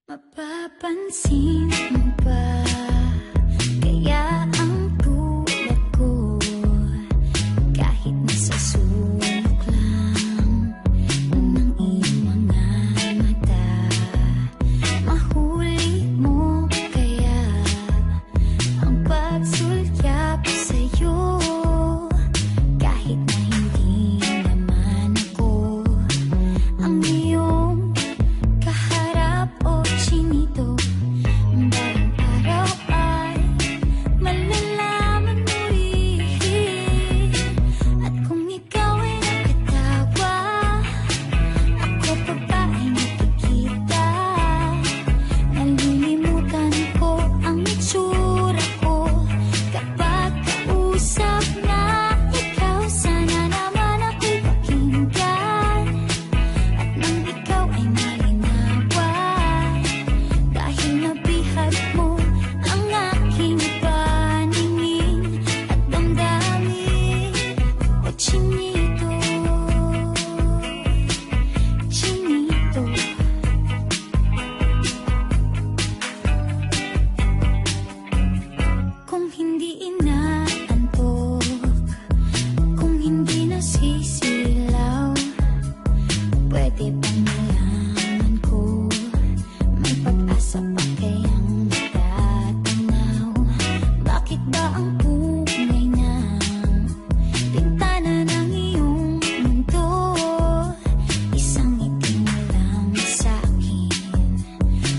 Mapapansin mo ba kaya ang tulad ko kahit nasa sulok lang ng iyong mga mata? Mahuli mo kaya ang pagsulyap sa'yo kahit na hindi naman ako ang iyong kaharap o chinito? Bawat araw ay malalaman mo rin. At kung ikaw ay nakatawa, ako pa ba ay nakikita? Nalilimutan ko ang itsura ko kapag kausap na ikaw. Sana naman ako'y pakinggan at nang ikaw ay malinawan, dahil nabihag mo ang aking paningin at damdamin. O chinito, chinito, kung hindi inaantok, kung hindi nasisilaw, pwede bang malaman ko may pag-asa pa kayang natatanaw? Bakit ba ang pungay ng bintana ng iyong mundo isang itim na lang sa'kin?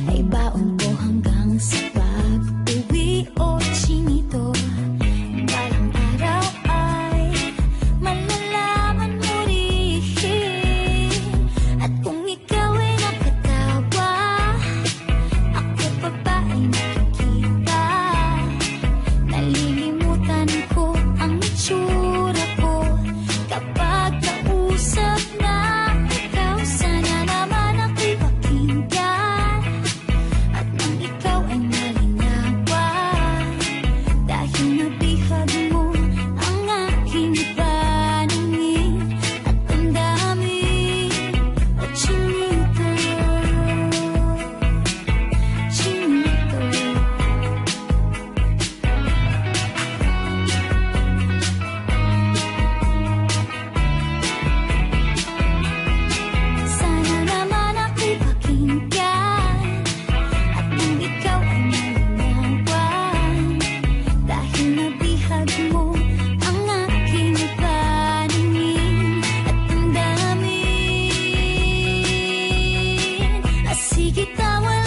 Ay baon ko hanggang sa pag-uwi, o chinito. Balang araw ay malalaman mo rin. At kung ikaw ay nakatawa, ako pa ba ay nakikita? Nalilimutan ko ang itsura ko kapag kausap na ikaw. Sana naman ako'y pakinggan at nang ikaw ay malinawan, dahil nabihag mo ang aking paningin at damdamin. O chinito, chinito, sana naman ako'y pakinggan at nang ikaw ay malinawan, dahil nabihag mo ang aking paningin at damdamin. Sige, tawa